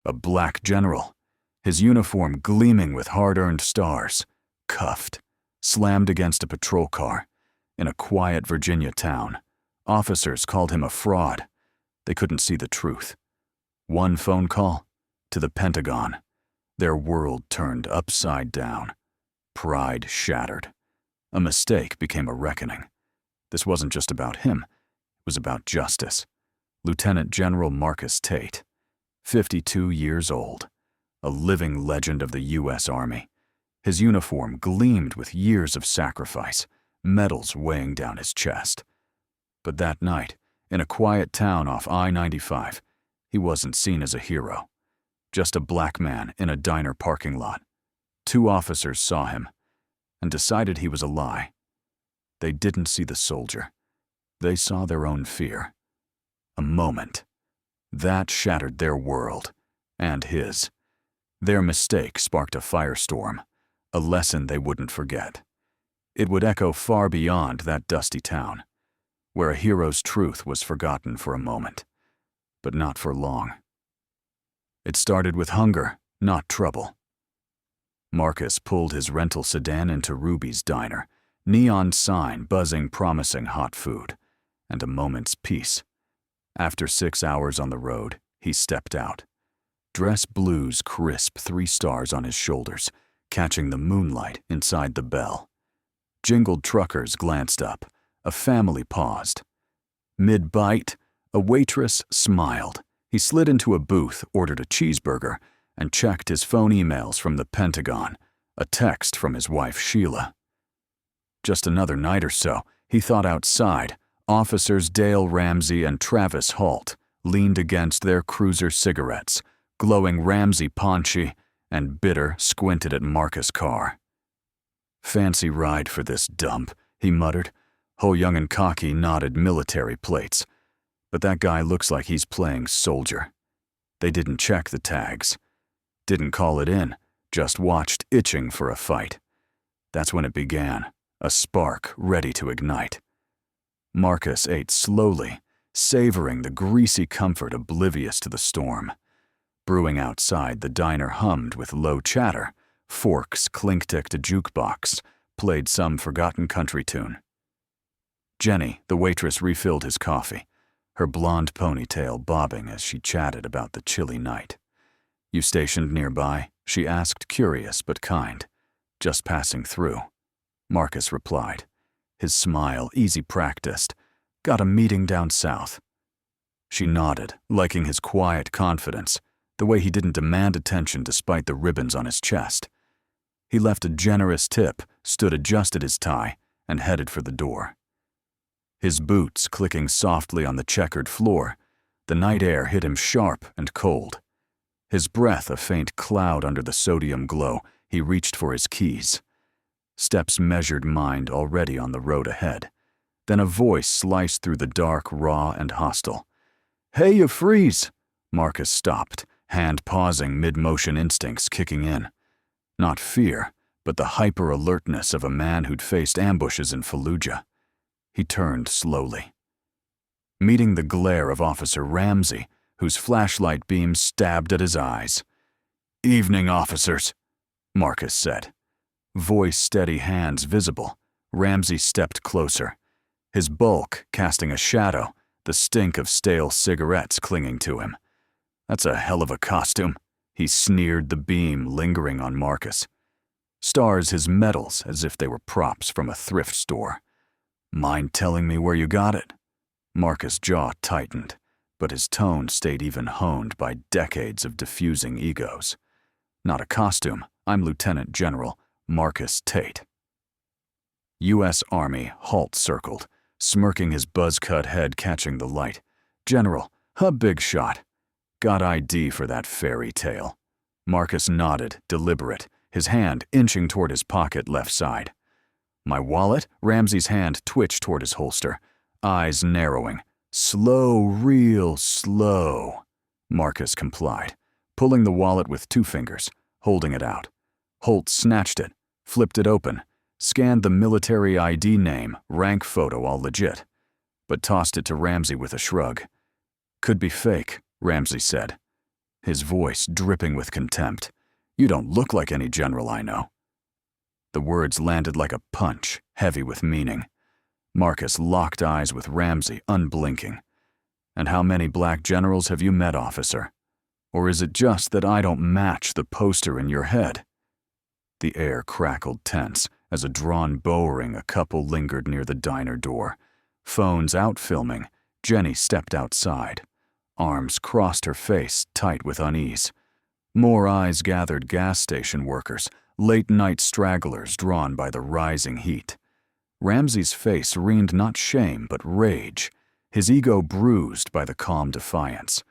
A black general, his uniform gleaming with hard-earned stars, cuffed, slammed against a patrol car in a quiet Virginia town. Officers called him a fraud. They couldn't see the truth. One phone call to the Pentagon. Their world turned upside down. Pride shattered. A mistake became a reckoning. This wasn't just about him. It was about justice. Lieutenant General Marcus Tate, 52 years old, a living legend of the U.S. Army. His uniform gleamed with years of sacrifice, medals weighing down his chest. But that night, in a quiet town off I-95, he wasn't seen as a hero. Just a black man in a diner parking lot. 2 officers saw him and decided he was a lie. They didn't see the soldier. They saw their own fear. A moment. That shattered their world, and his. Their mistake sparked a firestorm, a lesson they wouldn't forget. It would echo far beyond that dusty town, where a hero's truth was forgotten for a moment, but not for long. It started with hunger, not trouble. Marcus pulled his rental sedan into Ruby's diner, neon sign buzzing promising hot food, and a moment's peace. After 6 hours on the road, he stepped out. Dress blue's crisp 3 stars on his shoulders, catching the moonlight inside the bell. Jingled truckers glanced up. A family paused. Mid-bite, a waitress smiled. He slid into a booth, ordered a cheeseburger, and checked his phone emails from the Pentagon, a text from his wife Sheila. Just another night or so, he thought outside. Officers Dale Ramsey and Travis Holt leaned against their cruiser cigarettes, glowing Ramsey paunchy and bitter squinted at Marcus' car. Fancy ride for this dump, he muttered. Ho Young and Cocky nodded military plates. But that guy looks like he's playing soldier. They didn't check the tags. Didn't call it in, just watched itching for a fight. That's when it began, a spark ready to ignite. Marcus ate slowly, savoring the greasy comfort oblivious to the storm. Brewing outside, the diner hummed with low chatter. Forks clinked-ticked a jukebox, played some forgotten country tune. Jenny, the waitress, refilled his coffee, her blonde ponytail bobbing as she chatted about the chilly night. You stationed nearby? She asked, curious but kind. Just passing through. Marcus replied, his smile easy-practiced. Got a meeting down south. She nodded, liking his quiet confidence, the way he didn't demand attention despite the ribbons on his chest. He left a generous tip, adjusted his tie, and headed for the door. His boots clicking softly on the checkered floor, the night air hit him sharp and cold. His breath a faint cloud under the sodium glow, he reached for his keys. Steps measured, mind already on the road ahead. Then a voice sliced through the dark, raw, and hostile. Hey, you freeze! Marcus stopped, hand pausing, mid-motion instincts kicking in. Not fear, but the hyper-alertness of a man who'd faced ambushes in Fallujah. He turned slowly. Meeting the glare of Officer Ramsey, whose flashlight beam stabbed at his eyes. Evening, officers, Marcus said. Voice steady, hands visible. Ramsey stepped closer. His bulk casting a shadow, the stink of stale cigarettes clinging to him. That's a hell of a costume. He sneered, the beam lingering on Marcus. Stars his medals as if they were props from a thrift store. Mind telling me where you got it? Marcus' jaw tightened, but his tone stayed even honed by decades of diffusing egos. Not a costume. I'm Lieutenant General Marcus Tate. U.S. Army, Holt circled, smirking, his buzz-cut head catching the light. General, a big shot. Got ID for that fairy tale. Marcus nodded, deliberate, his hand inching toward his pocket left side. My wallet? Ramsey's hand twitched toward his holster, eyes narrowing. Slow, real slow. Marcus complied, pulling the wallet with 2 fingers, holding it out. Holt snatched it, flipped it open, scanned the military ID name, rank photo all legit, but tossed it to Ramsey with a shrug. Could be fake, Ramsey said. his voice dripping with contempt. "You don't look like any general I know." The words landed like a punch, heavy with meaning. Marcus locked eyes with Ramsey, unblinking. "And how many black generals have you met, officer? Or is it just that I don't match the poster in your head?" The air crackled tense as a drawn bowing a couple lingered near the diner door. Phones out filming, Jenny stepped outside. Arms crossed her face, tight with unease. More eyes gathered, gas station workers, late-night stragglers drawn by the rising heat. Ramsey's face reamed not shame but rage, his ego bruised by the calm defiance.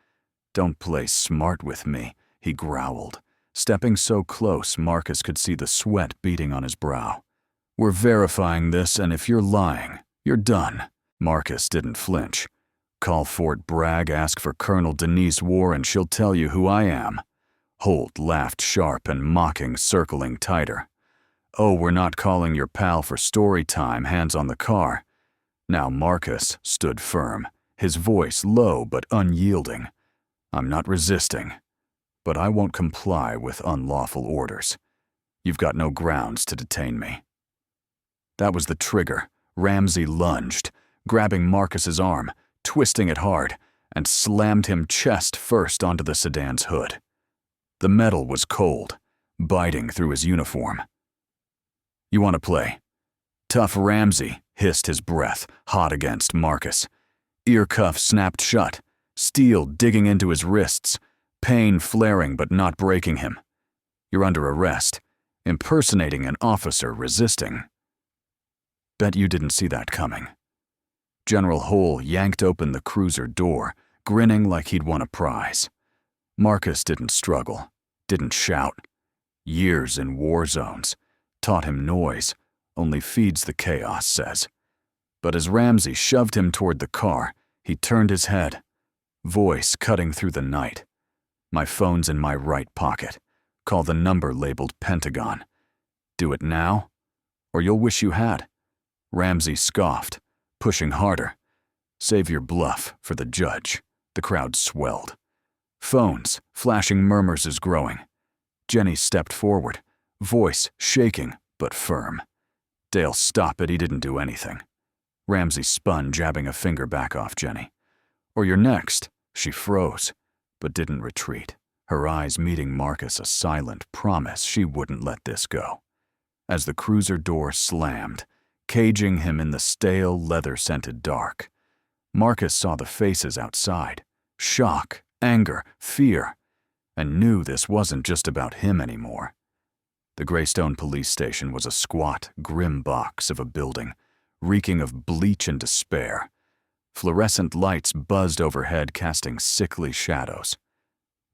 "Don't play smart with me," he growled. Stepping so close, Marcus could see the sweat beading on his brow. "We're verifying this, and if you're lying, you're done." Marcus didn't flinch. "Call Fort Bragg, ask for Colonel Denise War, and she'll tell you who I am." Holt laughed sharp and mocking, circling tighter. "Oh, we're not calling your pal for story time, hands on the car." Now Marcus stood firm, his voice low but unyielding. "I'm not resisting, but I won't comply with unlawful orders. You've got no grounds to detain me." That was the trigger. Ramsey lunged, grabbing Marcus's arm, twisting it hard, and slammed him chest first onto the sedan's hood. The metal was cold, biting through his uniform. "You want to play?" Tough Ramsey hissed his breath, hot against Marcus. Ear cuffs snapped shut, steel digging into his wrists, pain flaring but not breaking him. "You're under arrest, impersonating an officer resisting." "Bet you didn't see that coming." General Hull yanked open the cruiser door, grinning like he'd won a prize. Marcus didn't struggle, didn't shout. Years in war zones taught him noise only feeds the chaos, says. But as Ramsey shoved him toward the car, he turned his head, voice cutting through the night. "My phone's in my right pocket. Call the number labeled Pentagon. Do it now, or you'll wish you had." Ramsey scoffed, pushing harder. "Save your bluff for the judge." The crowd swelled. Phones, flashing murmurs is growing. Jenny stepped forward, voice shaking but firm. "Dale, stop it, he didn't do anything." Ramsey spun, jabbing a finger back off Jenny. "Or you're next." She froze, but didn't retreat, her eyes meeting Marcus, a silent promise she wouldn't let this go. As the cruiser door slammed, caging him in the stale, leather-scented dark, Marcus saw the faces outside. Shock, anger, fear, and knew this wasn't just about him anymore. The Greystone police station was a squat, grim box of a building, reeking of bleach and despair. Fluorescent lights buzzed overhead, casting sickly shadows.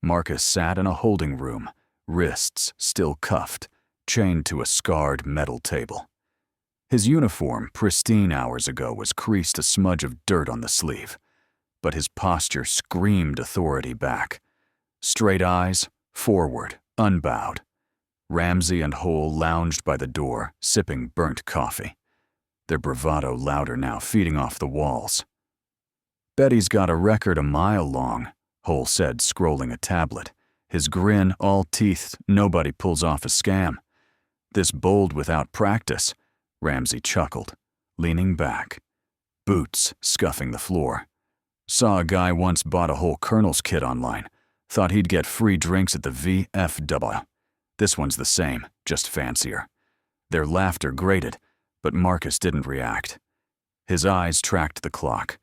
Marcus sat in a holding room, wrists still cuffed, chained to a scarred metal table. His uniform, pristine hours ago, was creased, a smudge of dirt on the sleeve, but his posture screamed authority back. Straight eyes, forward, unbowed. Ramsey and Hull lounged by the door, sipping burnt coffee, their bravado louder now, feeding off the walls. "Betty's got a record a mile long," Hull said, scrolling a tablet, his grin all teeth. "Nobody pulls off a scam. This bold without practice." Ramsey chuckled, leaning back, boots scuffing the floor. "Saw a guy once bought a whole colonel's kit online. Thought he'd get free drinks at the VFW. This one's the same, just fancier." Their laughter grated, but Marcus didn't react. His eyes tracked the clock.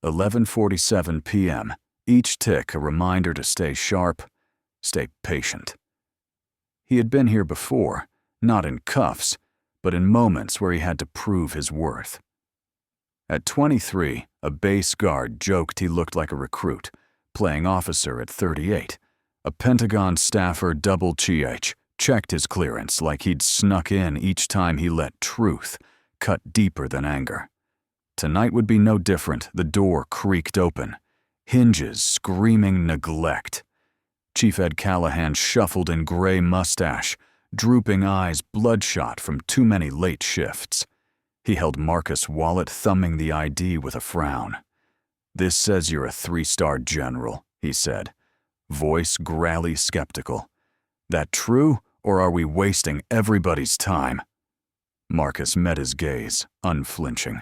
11:47 p.m., each tick a reminder to stay sharp, stay patient. He had been here before, not in cuffs, but in moments where he had to prove his worth. At 23, a base guard joked he looked like a recruit, playing officer at 38. A Pentagon staffer double-CH checked his clearance like he'd snuck in each time he let truth cut deeper than anger. Tonight would be no different. The door creaked open, hinges screaming neglect. Chief Ed Callahan shuffled in gray mustache, drooping eyes bloodshot from too many late shifts. He held Marcus' wallet, thumbing the ID with a frown. "This says you're a 3-star general," he said. voice grally skeptical. That true, or are we wasting everybody's time? Marcus met his gaze, unflinching.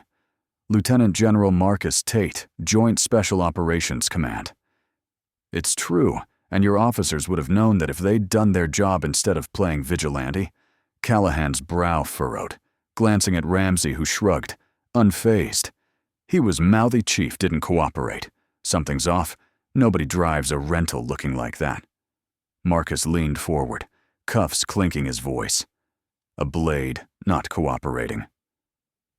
Lieutenant General Marcus Tate, Joint Special Operations Command. It's true, and your officers would have known that if they'd done their job instead of playing vigilante. Callahan's brow furrowed, glancing at Ramsey, who shrugged, unfazed. He was mouthy chief, didn't cooperate. Something's off. Nobody drives a rental looking like that. Marcus leaned forward, cuffs clinking his voice. A blade, not cooperating.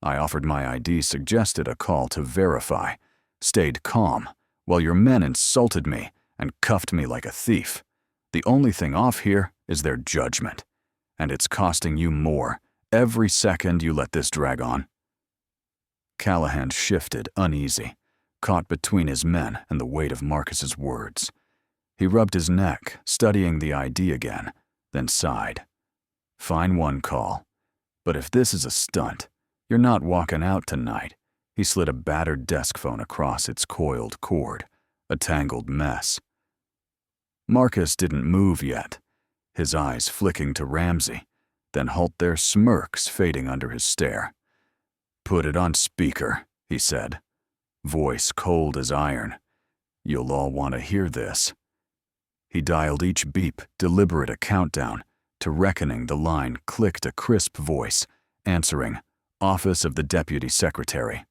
I offered my ID, suggested a call to verify, stayed calm, while your men insulted me and cuffed me like a thief. The only thing off here is their judgment, and it's costing you more every second you let this drag on. Callahan shifted, uneasy, caught between his men and the weight of Marcus's words. He rubbed his neck, studying the ID again, then sighed. Fine one call. But if this is a stunt, you're not walking out tonight. He slid a battered desk phone across its coiled cord, a tangled mess. Marcus didn't move yet, his eyes flicking to Ramsey, then halt their smirks fading under his stare. Put it on speaker, he said, voice cold as iron. You'll all want to hear this. He dialed each beep, deliberate a countdown. To reckoning, the line clicked a crisp voice, answering, Office of the Deputy Secretary.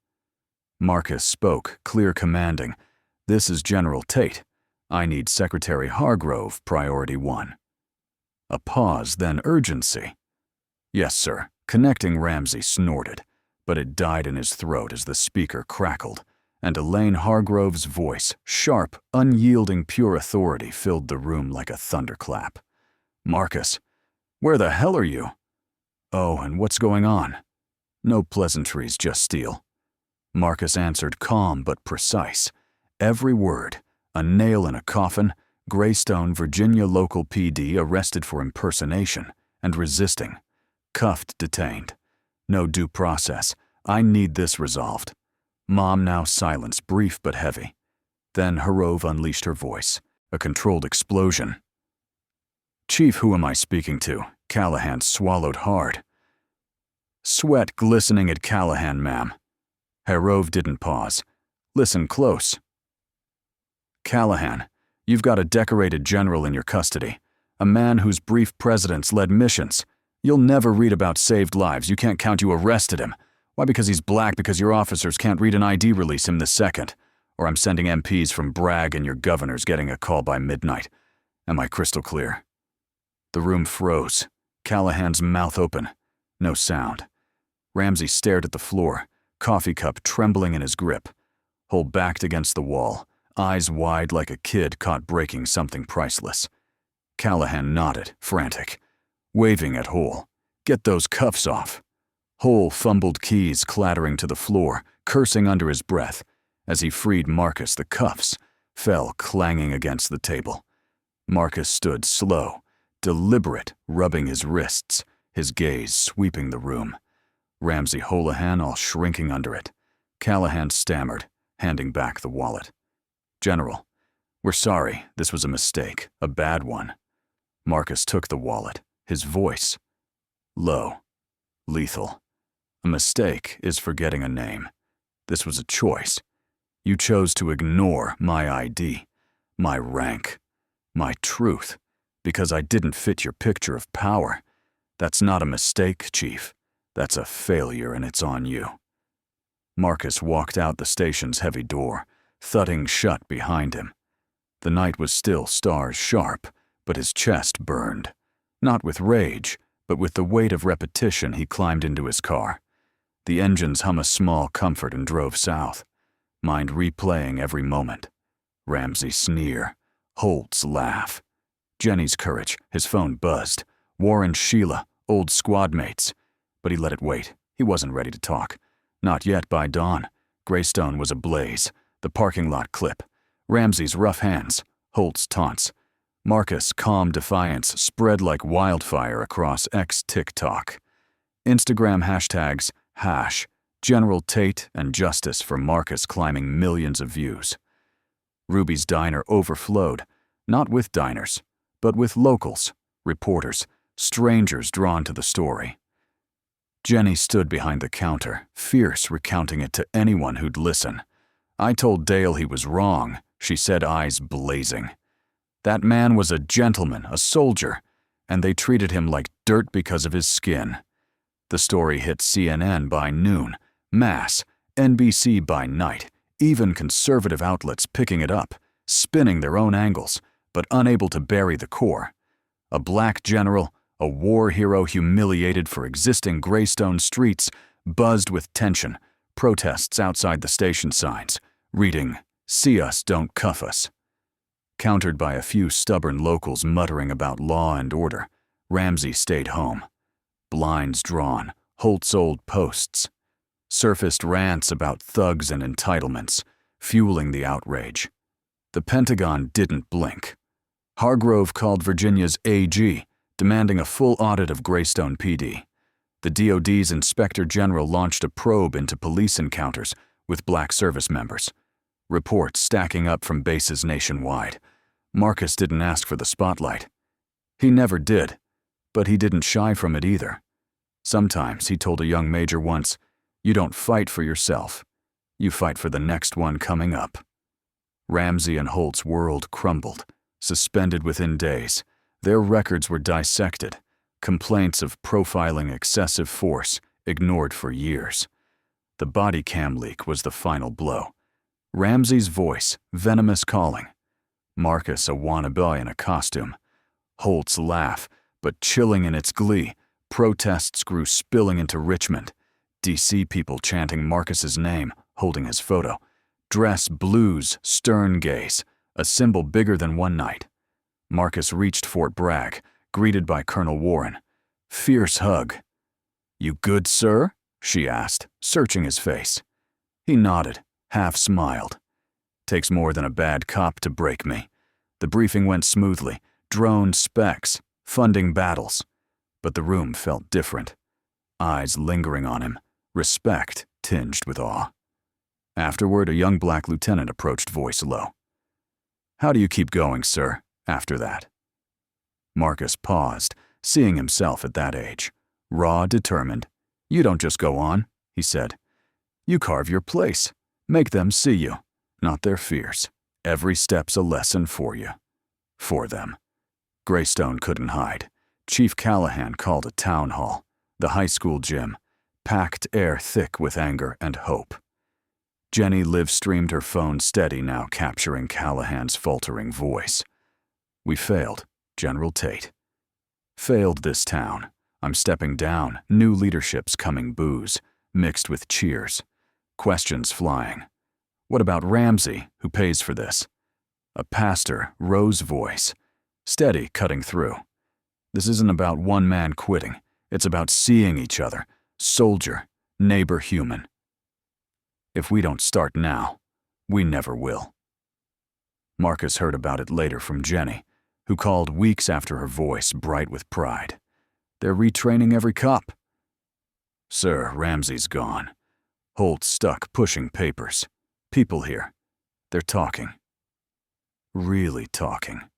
Marcus spoke, clear commanding. This is General Tate. I need Secretary Hargrove, priority 1. A pause, then urgency. Yes, sir. Connecting. Ramsey snorted, but it died in his throat as the speaker crackled, and Elaine Hargrove's voice, sharp, unyielding pure authority, filled the room like a thunderclap. Marcus, where the hell are you? Oh, and what's going on? No pleasantries, just steel. Marcus answered, calm but precise. Every word, a nail in a coffin, Greystone, Virginia local PD arrested for impersonation and resisting. Cuffed, detained. No due process. I need this resolved. Mom now silence, brief but heavy. Then Harrowing unleashed her voice, a controlled explosion. Chief, who am I speaking to? Callahan swallowed hard. Sweat glistening at Callahan, ma'am. Harrowing didn't pause. Listen close. Callahan, you've got a decorated general in your custody, a man whose brief presidents led missions. You'll never read about saved lives. You can't count you arrested him. Why? Because he's black, because your officers can't read an ID release him this second. Or I'm sending MPs from Bragg and your governors getting a call by midnight. Am I crystal clear? The room froze. Callahan's mouth open. No sound. Ramsey stared at the floor, coffee cup trembling in his grip. Hole backed against the wall, eyes wide like a kid caught breaking something priceless. Callahan nodded, frantic, waving at Hole. Get those cuffs off. Hole fumbled keys clattering to the floor, cursing under his breath. As he freed Marcus, the cuffs fell clanging against the table. Marcus stood slow, deliberate, rubbing his wrists, his gaze sweeping the room. Ramsey Holohan all shrinking under it. Callahan stammered, handing back the wallet. General, we're sorry. This was a mistake, a bad one. Marcus took the wallet, his voice low, lethal. A mistake is forgetting a name. This was a choice. You chose to ignore my ID, my rank, my truth, because I didn't fit your picture of power. That's not a mistake, Chief. That's a failure, and it's on you. Marcus walked out the station's heavy door, thudding shut behind him. The night was still stars sharp, but his chest burned. Not with rage, but with the weight of repetition. He climbed into his car. The engines hum a small comfort and drove south, mind replaying every moment. Ramsey's sneer, Holt's laugh. Jenny's courage, his phone buzzed. Warren, Sheila, old squad mates. But he let it wait. He wasn't ready to talk. Not yet by dawn. Greystone was ablaze. The parking lot clip. Ramsey's rough hands. Holt's taunts. Marcus' calm defiance spread like wildfire across X-TikTok. Instagram hashtags #General Tate and Justice for Marcus climbing millions of views. Ruby's diner overflowed. Not with diners, but with locals, reporters, strangers drawn to the story. Jenny stood behind the counter, fierce, recounting it to anyone who'd listen. I told Dale he was wrong, she said, eyes blazing. That man was a gentleman, a soldier, and they treated him like dirt because of his skin. The story hit CNN by noon, Mass, NBC by night, even conservative outlets picking it up, spinning their own angles, but unable to bury the core. A black general, a war hero humiliated for existing Greystone streets, buzzed with tension, protests outside the station signs, reading, "See us, don't cuff us." Countered by a few stubborn locals muttering about law and order, Ramsey stayed home. Blinds drawn, Holt's old posts. Surfaced rants about thugs and entitlements, fueling the outrage. The Pentagon didn't blink. Hargrove called Virginia's AG, demanding a full audit of Greystone PD. The DoD's Inspector General launched a probe into police encounters with black service members. Reports stacking up from bases nationwide. Marcus didn't ask for the spotlight. He never did, but he didn't shy from it either. Sometimes, he told a young major once, "You don't fight for yourself. You fight for the next one coming up." Ramsey and Holt's world crumbled, suspended within days. Their records were dissected. Complaints of profiling excessive force ignored for years. The body cam leak was the final blow. Ramsey's voice, venomous calling. Marcus a wannabe in a costume. Holt's laugh, but chilling in its glee. Protests grew, spilling into Richmond. DC people chanting Marcus's name, holding his photo. Dress blues, stern gaze, a symbol bigger than one night. Marcus reached Fort Bragg, greeted by Colonel Warren. Fierce hug. "You good, sir?" she asked, searching his face. He nodded, half smiled. "Takes more than a bad cop to break me." The briefing went smoothly. Drone specs, funding battles. But the room felt different. Eyes lingering on him, respect tinged with awe. Afterward, a young black lieutenant approached, voice low. "How do you keep going, sir, after that?" Marcus paused, seeing himself at that age. Raw, determined. "You don't just go on," he said. "You carve your place. Make them see you, not their fears. Every step's a lesson for you. For them." Greystone couldn't hide. Chief Callahan called a town hall. The high school gym. Packed air thick with anger and hope. Jenny live-streamed her phone steady, now capturing Callahan's faltering voice. "We failed, General Tate. Failed this town. I'm stepping down. New leadership's coming." Boos, mixed with cheers. Questions flying. "What about Ramsey, who pays for this?" A pastor, Rose's voice. Steady, cutting through. "This isn't about one man quitting. It's about seeing each other. Soldier, neighbor, human. If we don't start now, we never will." Marcus heard about it later from Jenny, who called weeks after, her voice bright with pride. "They're retraining every cop." "Sir, Ramsey's gone. Holt's stuck pushing papers. People here. They're talking." "Really talking."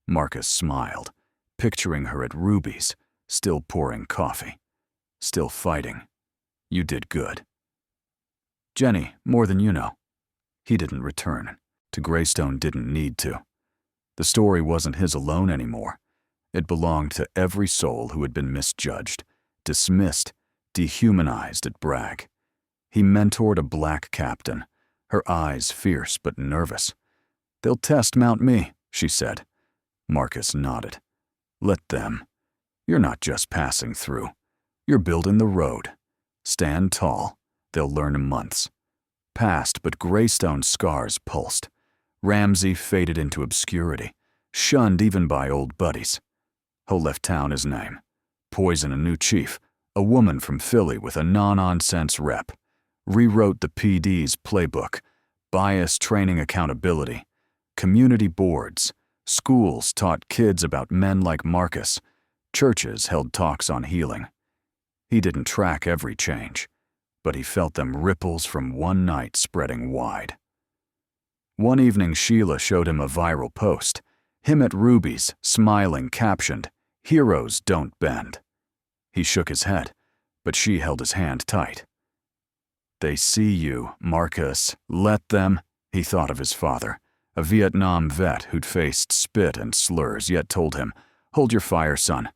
Marcus smiled, picturing her at Ruby's, still pouring coffee. Still fighting. "You did good." "Jenny, more than you know." He didn't return. To Greystone didn't need to. The story wasn't his alone anymore. It belonged to every soul who had been misjudged, dismissed, dehumanized at Bragg. He mentored a black captain, her eyes fierce but nervous. "They'll test Mount Me," she said. Marcus nodded. "Let them. You're not just passing through. You're building the road. Stand tall. They'll learn in months." Passed, but Greystone's scars pulsed. Ramsey faded into obscurity, shunned even by old buddies. Ho left town his name. Poison a new chief, a woman from Philly with a no-nonsense rep. Rewrote the PD's playbook. Bias training accountability. Community boards. Schools taught kids about men like Marcus. Churches held talks on healing. He didn't track every change, but he felt them ripples from one night spreading wide. One evening, Sheila showed him a viral post. Him at Ruby's, smiling, captioned, "Heroes don't bend." He shook his head, but she held his hand tight. "They see you, Marcus. Let them," he thought of his father, a Vietnam vet who'd faced spit and slurs, yet told him, "Hold your fire, son.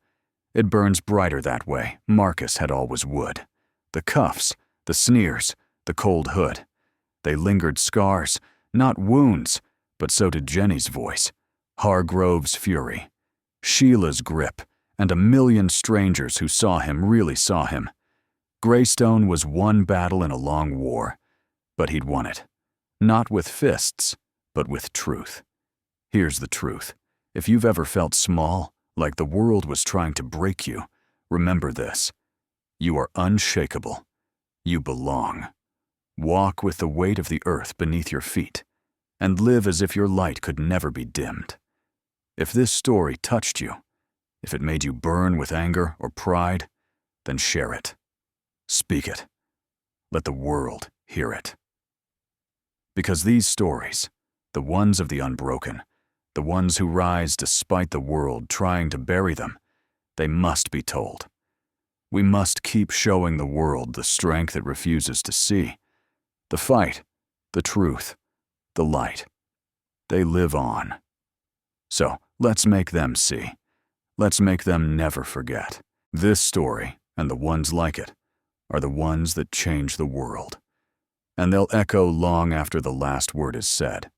It burns brighter that way." Marcus had always wood. The cuffs, the sneers, the cold hood. They lingered scars, not wounds, but so did Jenny's voice, Hargrove's fury, Sheila's grip, and a million strangers who saw him really saw him. Greystone was one battle in a long war, but he'd won it. Not with fists, but with truth. Here's the truth. If you've ever felt small, like the world was trying to break you, remember this. You are unshakable. You belong. Walk with the weight of the earth beneath your feet, and live as if your light could never be dimmed. If this story touched you, if it made you burn with anger or pride, then share it. Speak it. Let the world hear it. Because these stories, the ones of the unbroken, the ones who rise despite the world trying to bury them, they must be told. We must keep showing the world the strength it refuses to see. The fight, the truth, the light. They live on. So let's make them see. Let's make them never forget. This story, and the ones like it, are the ones that change the world. And they'll echo long after the last word is said.